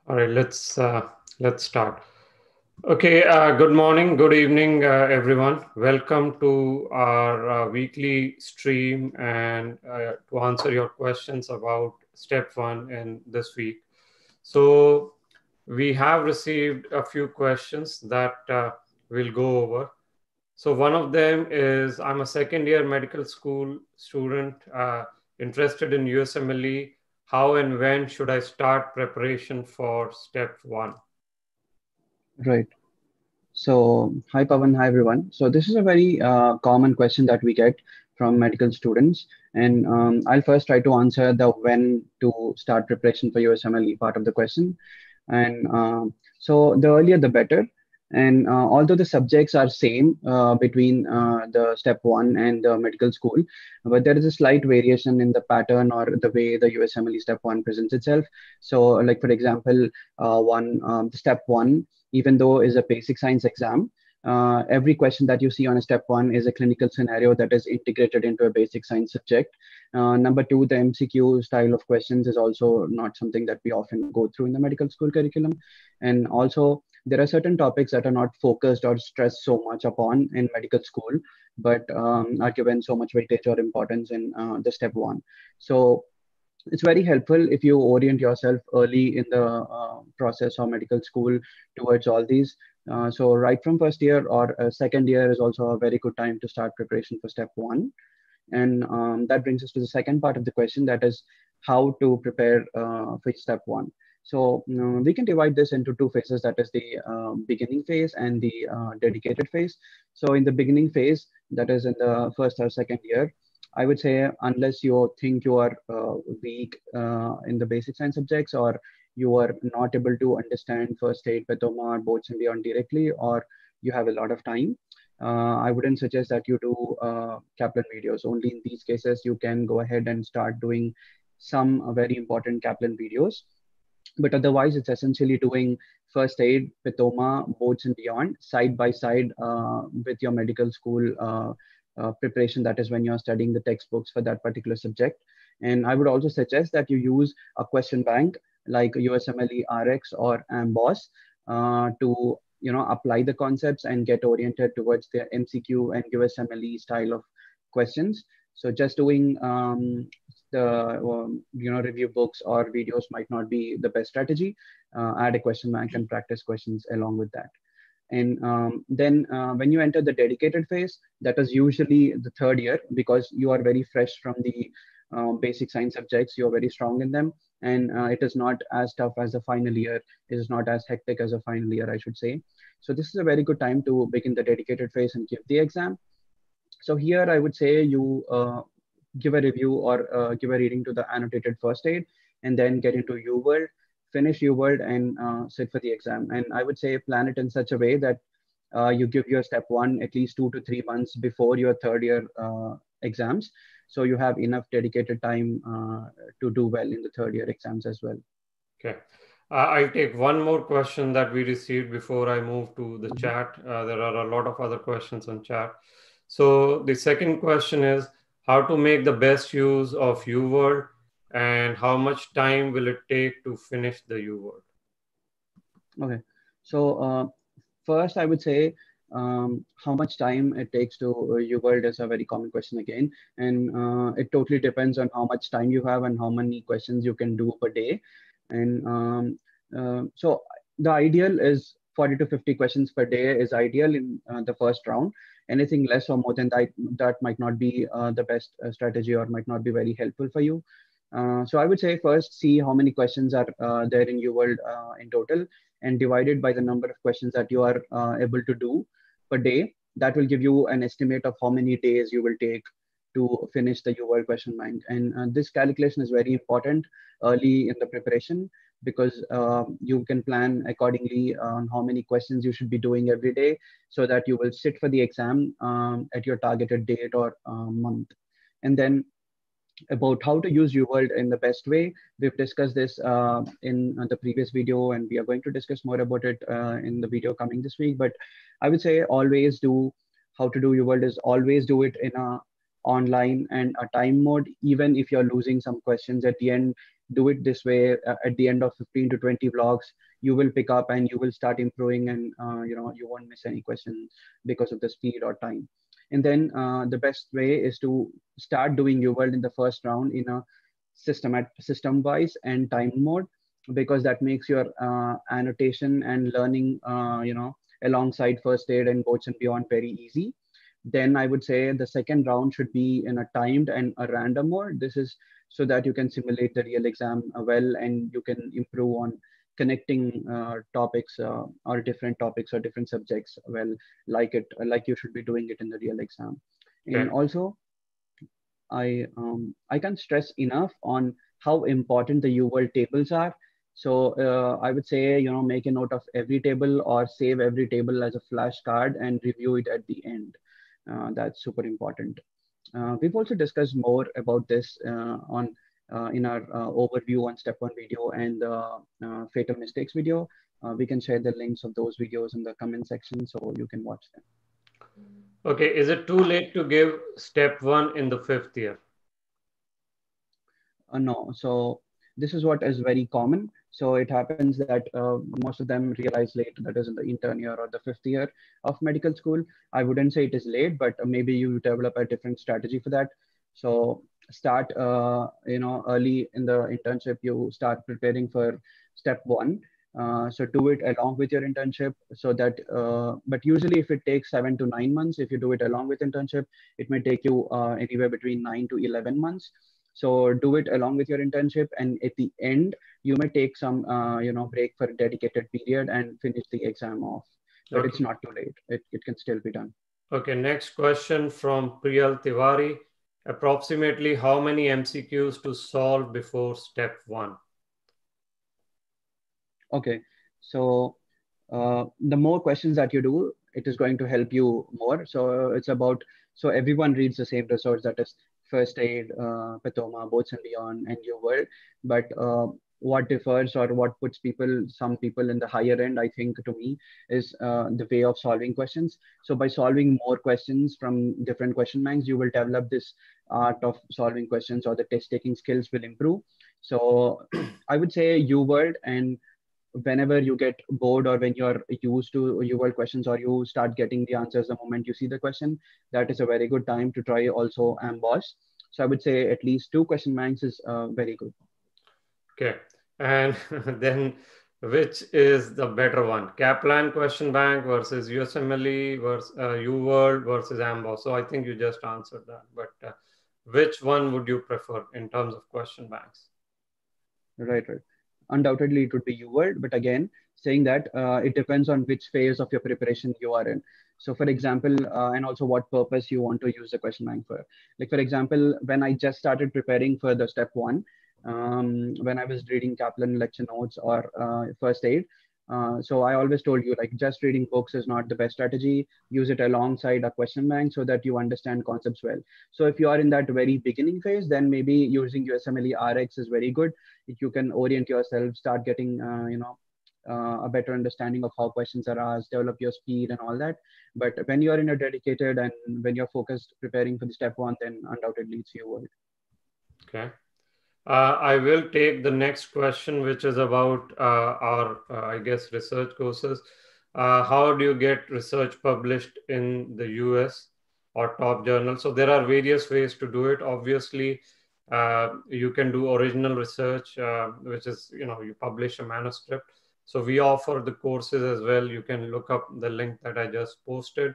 All right, let's start. Okay, good morning, good evening, everyone. Welcome to our weekly stream and to answer your questions about step one in this week. So we have received a few questions that we'll go over. So one of them is I'm a second year medical school student interested in USMLE. How and when should I start preparation for step one? Right. So, hi Pavan, hi everyone. So, this is a very common question that we get from medical students, and I'll first try to answer the when to start preparation for USMLE part of the question. And so, the earlier the better. And although the subjects are same between the step one and the medical school, but there is a slight variation in the pattern or the way the USMLE step one presents itself. So, like for example, step one, even though is a basic science exam, every question that you see on a step one is a clinical scenario that is integrated into a basic science subject. Number two, the MCQ style of questions is also not something that we often go through in the medical school curriculum. And also, there are certain topics that are not focused or stressed so much upon in medical school, but are given so much weightage or importance in the step one. So it's very helpful if you orient yourself early in the process of medical school towards all these. So right from first year or second year is also a very good time to start preparation for step one. And that brings us to the second part of the question, that is how to prepare for step one. So we can divide this into two phases, that is the beginning phase and the dedicated phase. So in the beginning phase, that is in the first or second year, I would say unless you think you are weak in the basic science subjects, or you are not able to understand first aid, pathoma, boards and beyond directly, or you have a lot of time, I wouldn't suggest that you do Kaplan videos. Only in these cases, you can go ahead and start doing some very important Kaplan videos. But otherwise, it's essentially doing first aid, pathoma, boards and beyond side by side with your medical school preparation. That is when you're studying the textbooks for that particular subject. And I would also suggest that you use a question bank like USMLE RX or ambos to apply the concepts and get oriented towards the MCQ and USMLE style of questions. So just doing the review books or videos might not be the best strategy. Add a question bank and practice questions along with that. And then when you enter the dedicated phase, that is usually the third year, because you are very fresh from the basic science subjects, you're very strong in them. And it is not as tough as the final year. It is not as hectic as a final year, I should say. So this is a very good time to begin the dedicated phase and give the exam. So here I would say you give a review or give a reading to the annotated first aid, and then get into Uword, finish Uword, and sit for the exam. And I would say plan it in such a way that you give your step one at least 2 to 3 months before your third year exams. So you have enough dedicated time to do well in the third year exams as well. Okay. I'll take one more question that we received before I move to the chat. There are a lot of other questions on chat. So the second question is how to make the best use of Uword and how much time will it take to finish the Uword? Okay. So first, I would say how much time it takes to Uword is a very common question again. And it totally depends on how much time you have and how many questions you can do per day. And so the ideal is 40 to 50 questions per day is ideal in the first round. Anything less or more than that might not be the best strategy, or might not be very helpful for you. So I would say first see how many questions are there in Uword in total, and divide it by the number of questions that you are able to do per day. That will give you an estimate of how many days you will take to finish the Uword question bank. And this calculation is very important early in the preparation, because you can plan accordingly on how many questions you should be doing every day, so that you will sit for the exam at your targeted date or month. And then about how to use Uword in the best way, we've discussed this in the previous video, and we are going to discuss more about it in the video coming this week. But I would say always do how to do Uword is always do it in a online and a time mode. Even if you're losing some questions at the end, do it this way. At the end of 15 to 20 vlogs, you will pick up and you will start improving, and you won't miss any questions because of the speed or time. And then the best way is to start doing Uword in the first round in a system wise and time mode, because that makes your annotation and learning alongside first aid and boats and beyond very easy. Then I would say the second round should be in a timed and a random mode. This is so that you can simulate the real exam well, and you can improve on connecting topics or different topics or different subjects well, like you should be doing it in the real exam. And Okay. also, I can't stress enough on how important the UWorld tables are. So I would say, make a note of every table or save every table as a flashcard and review it at the end. That's super important. We've also discussed more about this on in our overview on step one video and fatal mistakes video. We can share the links of those videos in the comment section so you can watch them. Okay, is it too late to give step one in the 5th year? No, so this is what is very common. So it happens that most of them realize late, that is in the intern year or the 5th year of medical school. I wouldn't say it is late, but maybe you develop a different strategy for that. So start, early in the internship, you start preparing for step one. So do it along with your internship so that, but usually if it takes 7 to 9 months, if you do it along with internship, it may take you anywhere between 9 to 11 months. So do it along with your internship, and at the end, you may take some, break for a dedicated period and finish the exam off. But it's Okay. not too late. It can still be done. Okay, next question from Priyal Tiwari. Approximately how many MCQs to solve before step one? Okay, so the more questions that you do, it is going to help you more. So it's about, so everyone reads the same resource, that is first aid, Pathoma, boats and beyond, and Uword. But what differs or what puts some people in the higher end, I think to me, is the way of solving questions. So by solving more questions from different question banks, you will develop this art of solving questions, or the test taking skills will improve. So I would say Uword, and whenever you get bored or when you're used to your questions or you start getting the answers the moment you see the question, that is a very good time to try also ambos. So I would say at least 2 question banks is very good. Okay, and then which is the better one? Kaplan question bank versus USMLE versus Uword versus ambos. So I think you just answered that, but which one would you prefer in terms of question banks? Right. Undoubtedly, it would be Uword, but again, saying that it depends on which phase of your preparation you are in. So, for example, and also what purpose you want to use the question bank for. Like, for example, when I just started preparing for the step one, when I was reading Kaplan lecture notes or first aid, so I always told you, like, just reading books is not the best strategy. Use it alongside a question bank so that you understand concepts well. So if you are in that very beginning phase, then maybe using USMLE RX is very good. You can orient yourself, start getting, a better understanding of how questions are asked, develop your speed and all that. But when you're in a dedicated and when you're focused preparing for the step one, then undoubtedly it's your world. Okay. I will take the next question, which is about our, I guess, research courses. How do you get research published in the US or top journals? So there are various ways to do it. Obviously, you can do original research, which is, you publish a manuscript. So we offer the courses as well. You can look up the link that I just posted.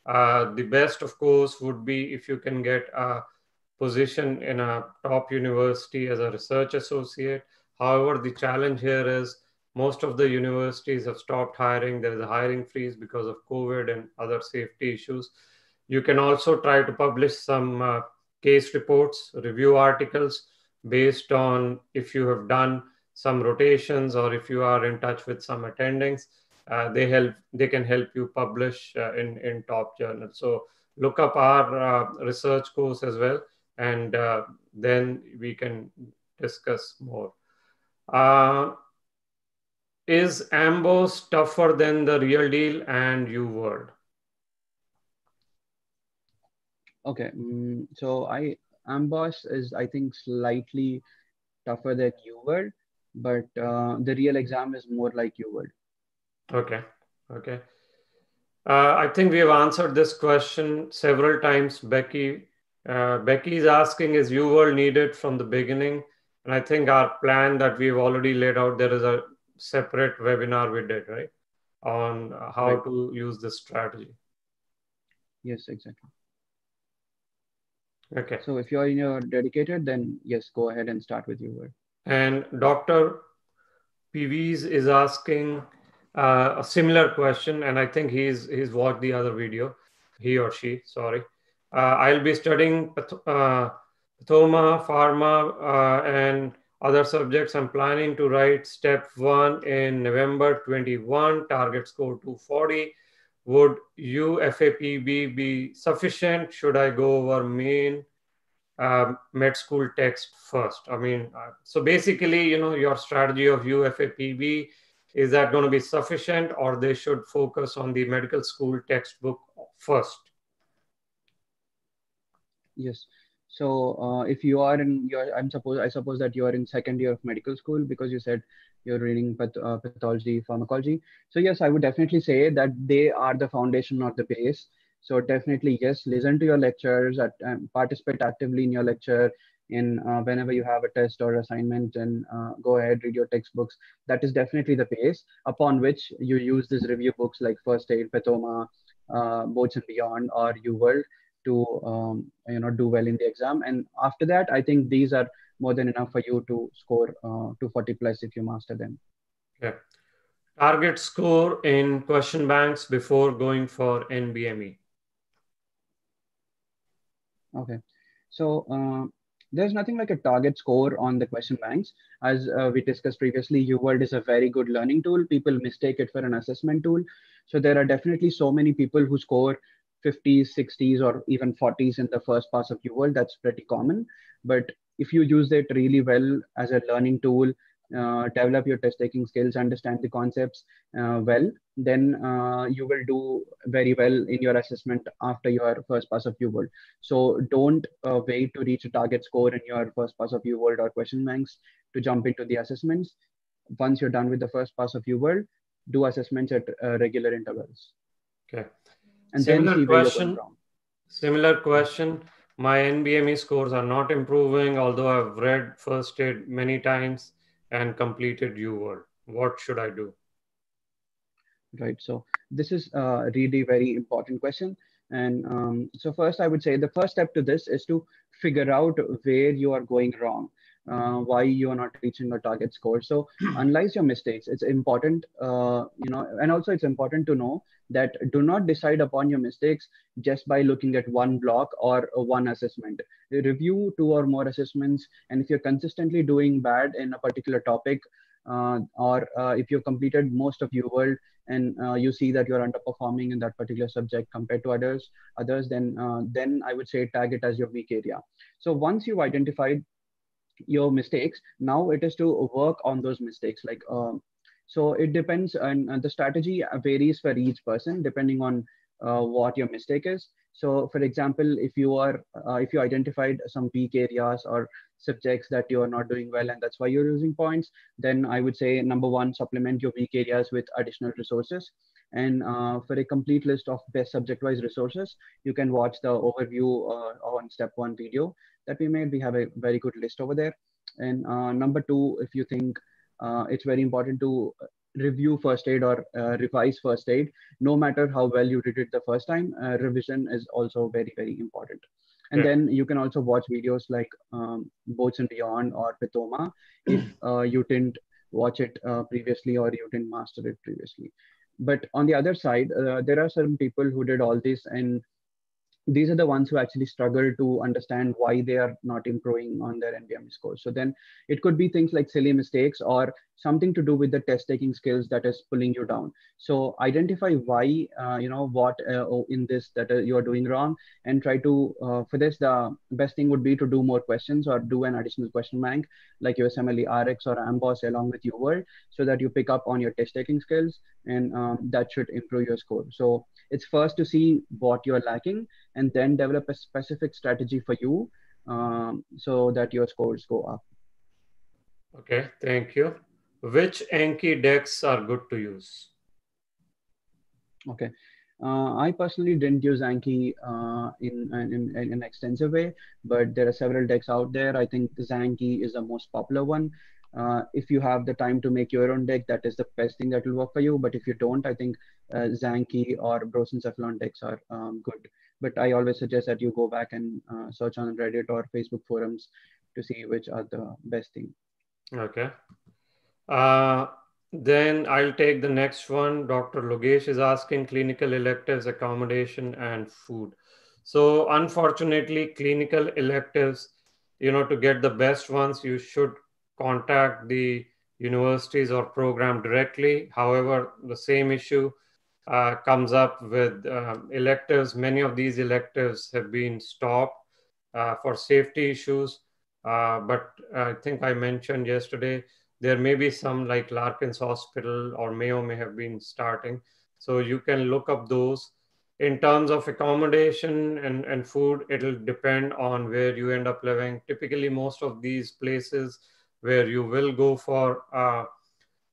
The best, of course, would be if you can get a position in a top university as a research associate. However, the challenge here is most of the universities have stopped hiring. There is a hiring freeze because of COVID and other safety issues. You can also try to publish some case reports, review articles based on if you have done some rotations or if you are in touch with some attendings. They can help you publish in top journals. So look up our research course as well, and then we can discuss more. Is ambos tougher than the real deal and Uword? Okay. So ambos is, I think, slightly tougher than Uword, but the real exam is more like Uword. Okay. Okay. I think we have answered this question several times. Becky is asking, is UWorld needed from the beginning? And I think our plan that we've already laid out, there is a separate webinar we did, right, on how Right. to use this strategy. Yes, exactly. Okay. So if you're in your dedicated, then yes, go ahead and start with Uword. And Dr. PVs is asking a similar question, and I think he's watched the other video. He or she, sorry. I'll be studying pathoma, pharma, and other subjects. I'm planning to write step 1 in November 21. Target score 240. Would UFAPB be sufficient? Should I go over main med school text first? I mean, so basically, your strategy of UFAPB, is that going to be sufficient, or they should focus on the medical school textbook first? Yes. So if you are in your, I suppose that you are in second year of medical school because you said you're reading pathology, pharmacology. So yes, I would definitely say that they are the foundation or the base. So definitely yes, listen to your lectures, participate actively in your lecture. In whenever you have a test or assignment, and go ahead, read your textbooks. That is definitely the base upon which you use these review books like First Aid, Pathoma, Boards and Beyond, or UWorld to do well in the exam. And after that, I think these are more than enough for you to score 240 plus if you master them. Okay. Target score in question banks before going for NVME. Okay. So there's nothing like a target score on the question banks. As we discussed previously, UWorld is a very good learning tool. People mistake it for an assessment tool. So there are definitely so many people who score 50s, 60s, or even 40s in the first pass of UWorld. That's pretty common. But if you use it really well as a learning tool, develop your test taking skills, understand the concepts well, then you will do very well in your assessment after your first pass of UWorld. So don't wait to reach a target score in your first pass of UWorld or question banks to jump into the assessments. Once you're done with the first pass of UWorld, do assessments at regular intervals, Okay. and then Similar see where you're going question. wrong. Similar Yeah. question. My NVME scores are not improving, although I've read first aid many times and completed UWorld. What should I do? Right. So this is a really very important question. And so first, I would say the first step to this is to figure out where you are going wrong, why you are not reaching your target score. So analyze your mistakes. It's important, and also it's important to know that do not decide upon your mistakes just by looking at one block or one assessment. Review two or more assessments, and if you're consistently doing bad in a particular topic, or if you've completed most of your world and you see that you're underperforming in that particular subject compared to others, then I would say tag it as your weak area. So once you've identified your mistakes, now it is to work on those mistakes. So it depends, and the strategy varies for each person depending on what your mistake is. So for example, if you identified some weak areas or subjects that you are not doing well and that's why you're losing points, then I would say number one, supplement your weak areas with additional resources. And for a complete list of best subject wise resources, you can watch the overview on step one video that we made. We have a very good list over there. And number two, if you think it's very important to review first aid or revise first aid, no matter how well you did it the first time, revision is also very, very important. And Yeah. then you can also watch videos like Boats and Beyond or Pitoma if you didn't watch it previously or you didn't master it previously. But on the other side, there are certain people who did all this, and these are the ones who actually struggle to understand why they are not improving on their NVME scores. So then it could be things like silly mistakes or something to do with the test taking skills that is pulling you down. So identify why, what in this that you are doing wrong, and try to, for this, the best thing would be to do more questions or do an additional question bank like USMLE RX or ambos along with Uword, so that you pick up on your test taking skills, and that should improve your score. So it's first to see what you're lacking and then develop a specific strategy for you, so that your scores go up. Okay, thank you. Which Enki decks are good to use? Okay. I personally didn't use Anki in an extensive way, but there are several decks out there. I think Zanki is the most popular one. If you have the time to make your own deck, that is the best thing that will work for you. But if you don't, I think Zanki or Bros and Cephalon decks are good. But I always suggest that you go back and search on Reddit or Facebook forums to see which are the best thing. Okay. Uh, then I'll take the next one. Dr. Logesh is asking clinical electives, accommodation, and food. So unfortunately, clinical electives, to get the best ones, you should contact the universities or program directly. However, the same issue comes up with electives. Many of these electives have been stopped for safety issues. But I think I mentioned yesterday, there may be some like Larkin's Hospital or Mayo may have been starting. So you can look up those. In terms of accommodation and food, it'll depend on where you end up living. Typically, most of these places where you will go for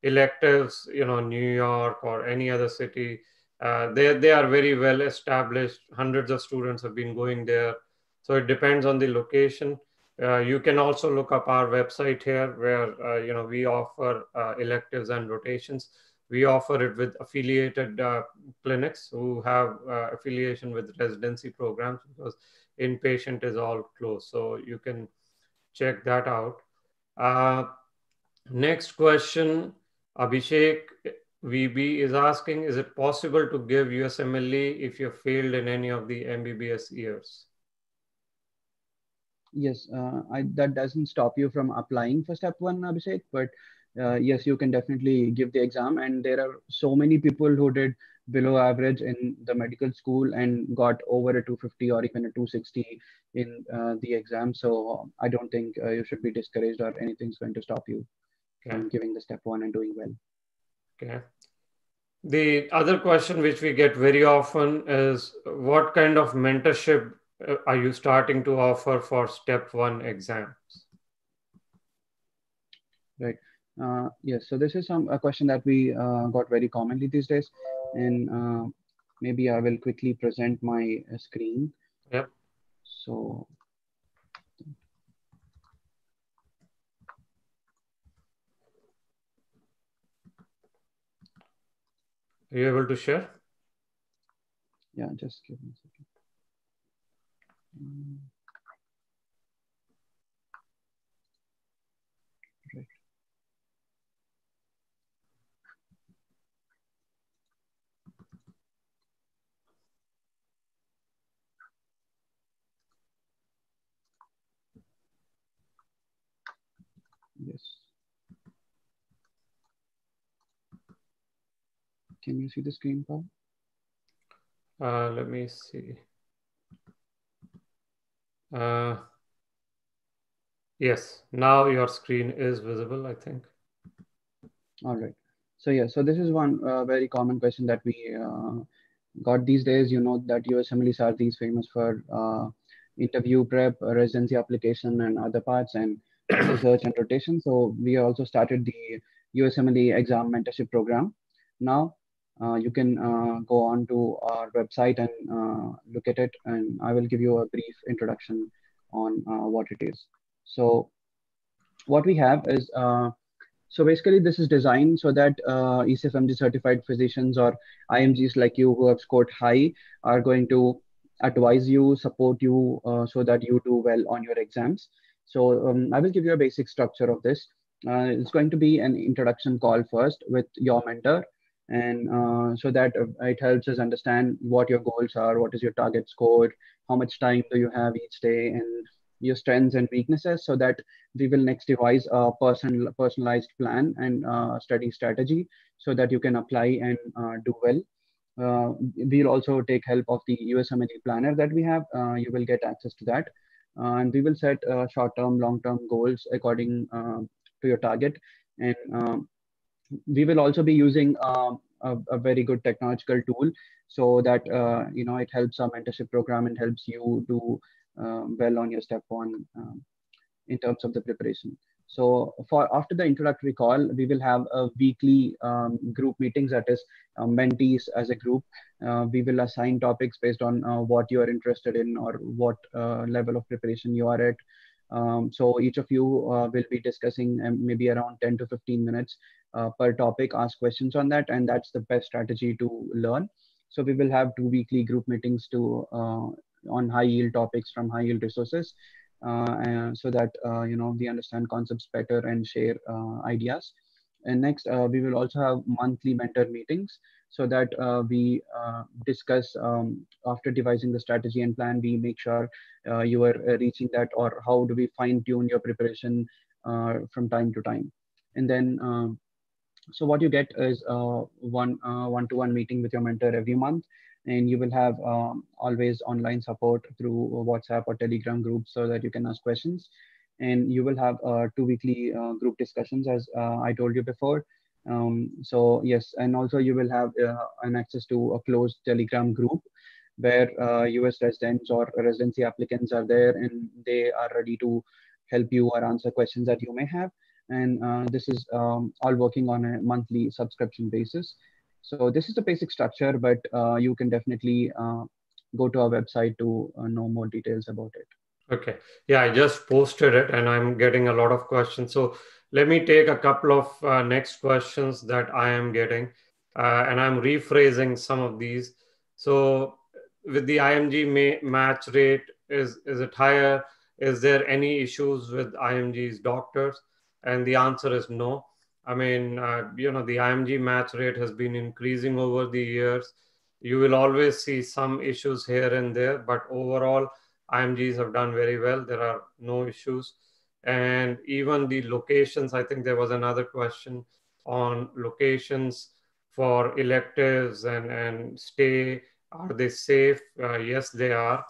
electives, New York or any other city, they are very well established. Hundreds of students have been going there. So it depends on the location. You can also look up our website here where, we offer electives and rotations. We offer it with affiliated clinics who have affiliation with residency programs, because inpatient is all closed. So you can check that out. Uh, Next question, Abhishek VB is asking, is it possible to give USMLE if you failed in any of the MBBS years? Yes, that doesn't stop you from applying for step one, Abhishek, but yes, you can definitely give the exam. And there are so many people who did below average in the medical school and got over a 250 or even a 260 in the exam. So I don't think you should be discouraged or anything's going to stop you Okay. from giving the step one and doing well. Okay. The other question which we get very often is, what kind of mentorship are you starting to offer for step one exams? Right. Yes. So this is a question that we got very commonly these days, and maybe I will quickly present my screen. Yep. So Are you able to share? yeah, just give me a second. Right. Yes. Can you see the screen, Paul? Let me see. Yes, now your screen is visible, I think. All right. So yeah, so this is one very common question that we got these days. You know that USMLEs are these famous for interview prep, residency application, and other parts, and research and rotation. So we also started the USMLE exam mentorship program. Now you can go on to our website and look at it, and I will give you a brief introduction on what it is. So what we have is so basically, this is designed so that ECFMG certified physicians or IMGs like you who have scored high are going to advise you, support you, so that you do well on your exams. So I will give you a basic structure of this. It's going to be an introduction call first with your mentor, and so that it helps us understand what your goals are, what is your target score, how much time do you have each day, and your strengths and weaknesses, so that we will next devise a personalized plan and study strategy so that you can apply and do well. We'll also take help of the USMLE planner that we have. You will get access to that. And we will set short-term, long-term goals according to your target. And we will also be using a very good technological tool so that it helps our mentorship program and helps you do well on your step one in terms of the preparation. So for after the introductory call, we will have a weekly group meetings, that is mentees as a group. We will assign topics based on what you are interested in or what level of preparation you are at. So each of you will be discussing maybe around 10 to 15 minutes per topic, ask questions on that, and that's the best strategy to learn. So we will have 2 weekly group meetings to on high yield topics from high yield resources, and so that we understand concepts better and share ideas. And next, we will also have monthly mentor meetings so that we discuss after devising the strategy and plan. We make sure you are reaching that, or how do we fine tune your preparation from time to time. And then so what you get is one-to-one meeting with your mentor every month, and you will have always online support through WhatsApp or Telegram groups so that you can ask questions. And you will have 2 weekly group discussions, as I told you before. So yes, and also you will have an access to a closed Telegram group where US residents or residency applicants are there, and they are ready to help you or answer questions that you may have. And this is all working on a monthly subscription basis. So this is the basic structure, but you can definitely go to our website to know more details about it. Okay. Yeah, I just posted it and I'm getting a lot of questions. So let me take a couple of next questions that I am getting, and I'm rephrasing some of these. So with the IMG match rate, is it higher? Is there any issues with IMG's doctors? And the answer is no. I mean, the IMG match rate has been increasing over the years. You will always see some issues here and there, but overall, IMGs have done very well. There are no issues. And even the locations, I think there was another question on locations for electives and stay. Are they safe? Yes, they are.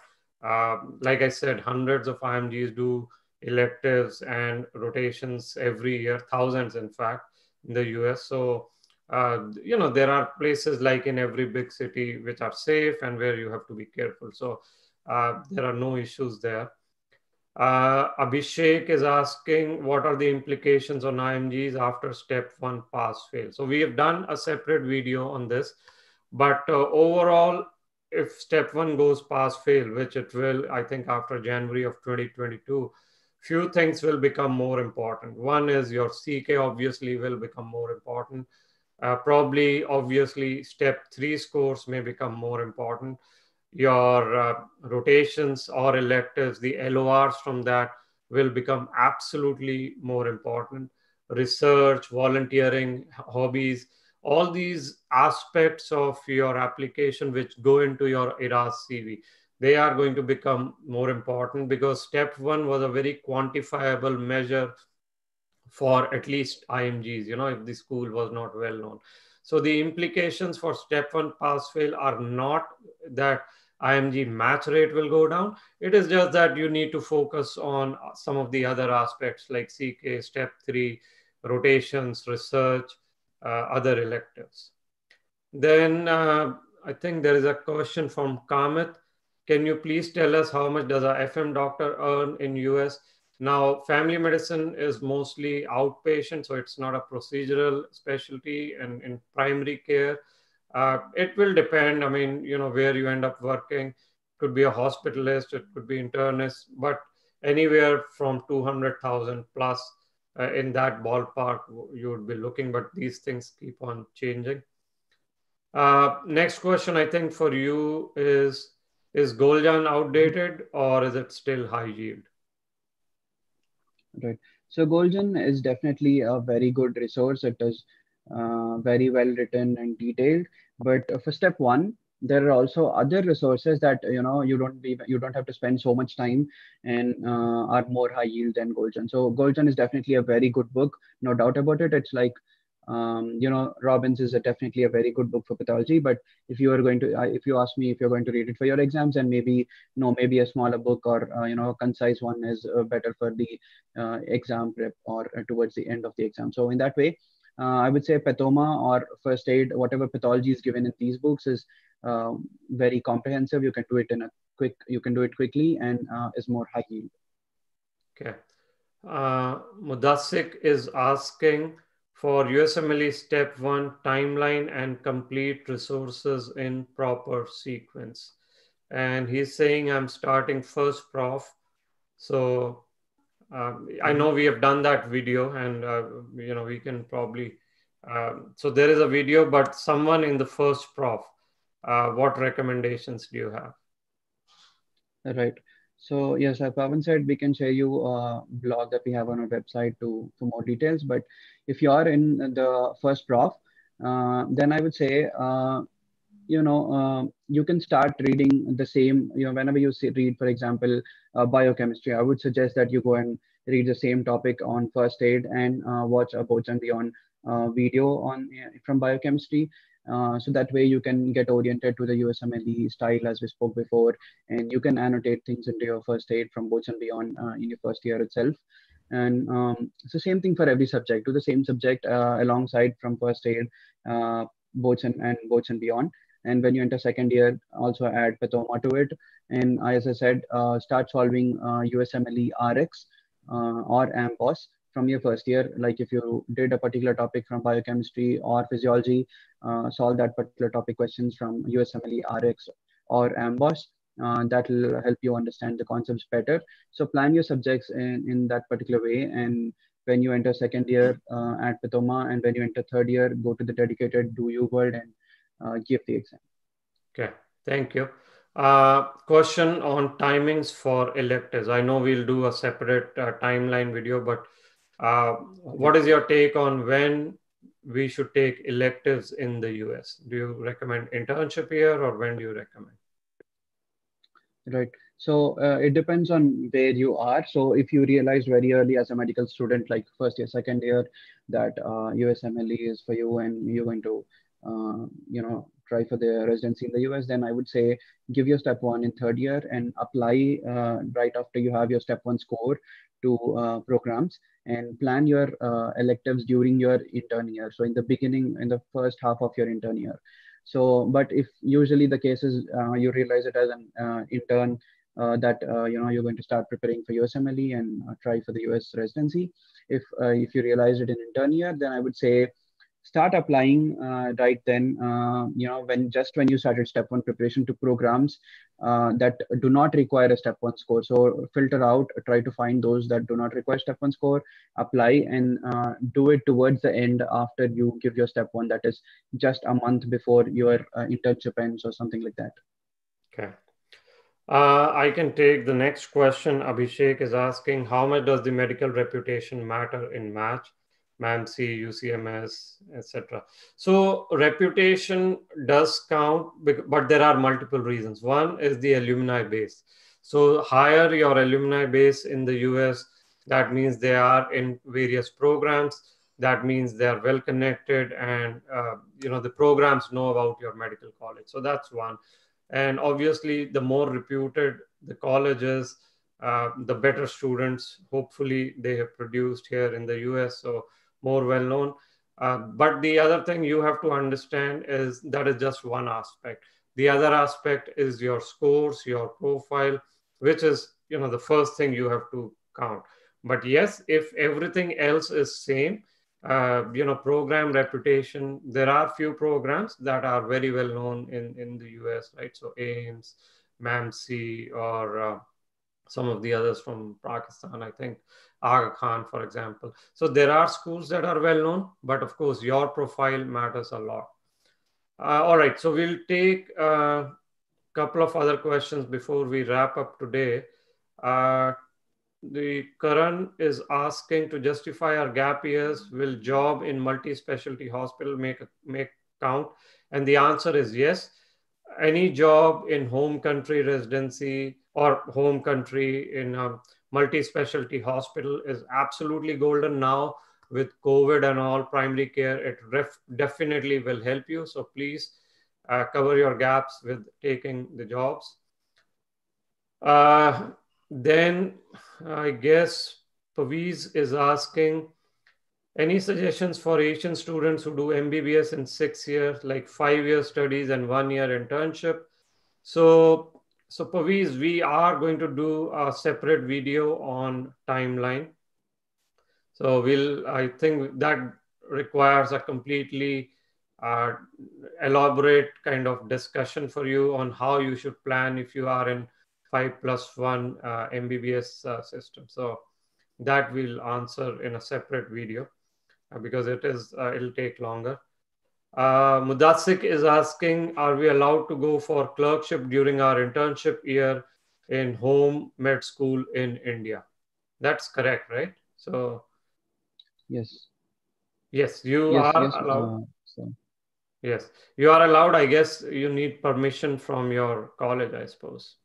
Like I said, hundreds of IMGs do electives and rotations every year, thousands, in fact, in the US. So, there are places like in every big city which are safe and where you have to be careful. So, there are no issues there. Abhishek is asking, what are the implications on IMGs after step one pass fail? So we have done a separate video on this, but overall, if step one goes pass fail, which it will, I think after January of 2022, few things will become more important. One is your CK obviously will become more important. Probably, obviously, step three scores may become more important. Your rotations or electives, the LORs from that will become absolutely more important. Research, volunteering, hobbies, all these aspects of your application which go into your ERAS CV, they are going to become more important because step one was a very quantifiable measure for at least IMGs, if the school was not well known. So the implications for step one pass fail are not that IMG match rate will go down. It is just that you need to focus on some of the other aspects like CK, step three, rotations, research, other electives. Then I think there is a question from Kamit. Can you please tell us how much does a FM doctor earn in US? Now, family medicine is mostly outpatient, so it's not a procedural specialty. And in primary care, it will depend. I mean, where you end up working. It could be a hospitalist, it could be internist, but anywhere from 200,000 plus in that ballpark you would be looking. But these things keep on changing. Next question, I think for you is Goljan outdated or is it still high yield? Right. So Goljan is definitely a very good resource. It is very well written and detailed. But for step one, there are also other resources that you don't have to spend so much time and are more high yield than Golden. So Golden is definitely a very good book, no doubt about it. It's like Robbins is definitely a very good book for pathology. But if you are going to, if you ask me if you're going to read it for your exams, then maybe maybe a smaller book or a concise one is better for the exam prep or towards the end of the exam. So in that way, I would say Pathoma or first aid, whatever pathology is given in these books is very comprehensive. You can do it in a you can do it quickly and is more high yield. Okay. Mudassik is asking for USMLE Step 1 timeline and complete resources in proper sequence. And he's saying I'm starting first prof. So I know we have done that video and, we can probably, so there is a video, but someone in the first prof, what recommendations do you have? Right. So yes, as Pavan said, we can share you a blog that we have on our website for more details. But if you are in the first prof, then I would say you can start reading the same, whenever you read, for example, biochemistry, I would suggest that you go and read the same topic on first aid and watch a Both and Beyond video on from biochemistry. So that way you can get oriented to the USMLE style as we spoke before, and you can annotate things into your first aid from Both and Beyond in your first year itself. And it's the same thing for every subject. Do the same subject alongside from first aid, Both and Beyond. And when you enter second year, also add Pathoma to it. And as I said, start solving USMLE RX or ambos from your first year. Like if you did a particular topic from biochemistry or physiology, solve that particular topic questions from USMLE RX or ambos. That will help you understand the concepts better. So plan your subjects in that particular way. And when you enter second year, at Pathoma, and when you enter third year, go to the dedicated, do Uword and give the exam. Okay, thank you. Question on timings for electives. I know we'll do a separate timeline video, but what is your take on when we should take electives in the US? Do you recommend internship here or when do you recommend? Right. So it depends on where you are. So if you realized very early as a medical student, like first year, second year, that USMLE is for you and you're going to, try for the residency in the US, then I would say give your step one in third year and apply right after you have your step one score to programs, and plan your electives during your intern year. So in the beginning, in the first half of your intern year. So, but if usually the case is you realize it as an intern that you're going to start preparing for USMLE and try for the US residency. If you realize it in intern year, then I would say start applying right then. When you started step one preparation to programs that do not require a step one score. So filter out, try to find those that do not require step one score, apply, and do it towards the end after you give your step one. That is just a month before your internship ends or something like that. Okay. I can take the next question. Abhishek is asking, how much does the medical reputation matter in match, MAMC, UCMS, etc.? So reputation does count, but there are multiple reasons. One is the alumni base. So higher your alumni base in the US, that means they are in various programs. That means they are well connected, and the programs know about your medical college. So that's one. And obviously, the more reputed the college is, the better students hopefully they have produced here in the US. So more well known. But the other thing you have to understand is that is just one aspect. The other aspect is your scores, your profile, which is the first thing you have to count. But yes, if everything else is same, program reputation, there are few programs that are very well known in the US, right? So AIMS, MAMC, or some of the others from Pakistan, I think Aga Khan, for example. So there are schools that are well known, but of course your profile matters a lot. All right, so we'll take a couple of other questions before we wrap up today. The Karan is asking, to justify our gap years, will job in multi-specialty hospital make count? And the answer is yes. any job in home country residency or home country in a multi-specialty hospital is absolutely golden now. With COVID and all, primary care, it definitely will help you. So please cover your gaps with taking the jobs. Then I guess Paviz is asking, any suggestions for Asian students who do MBBS in 6 years, like 5 year studies and 1 year internship? So, so Paviz, we are going to do a separate video on timeline. So I think that requires a completely uh, elaborate kind of discussion for you on how you should plan if you are in 5+1 MBBS system. So that we'll answer in a separate video because it'll take longer. Mudassik is asking, are we allowed to go for clerkship during our internship year in home med school in India? That's correct, right? So Yes. yes, you Yes. are Yes. allowed. So Yes, you are allowed. I guess you need permission from your college, I suppose.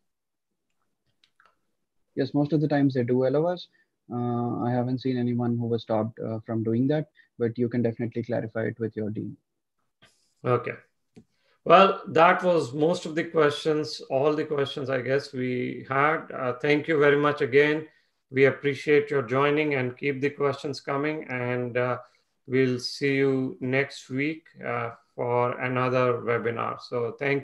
yes, most of the times they do allow us. I haven't seen anyone who was stopped from doing that, but you can definitely clarify it with your dean. Okay. Well, that was most of the questions, all the questions I guess we had. Thank you very much again. We appreciate your joining and keep the questions coming. And we'll see you next week for another webinar. So thank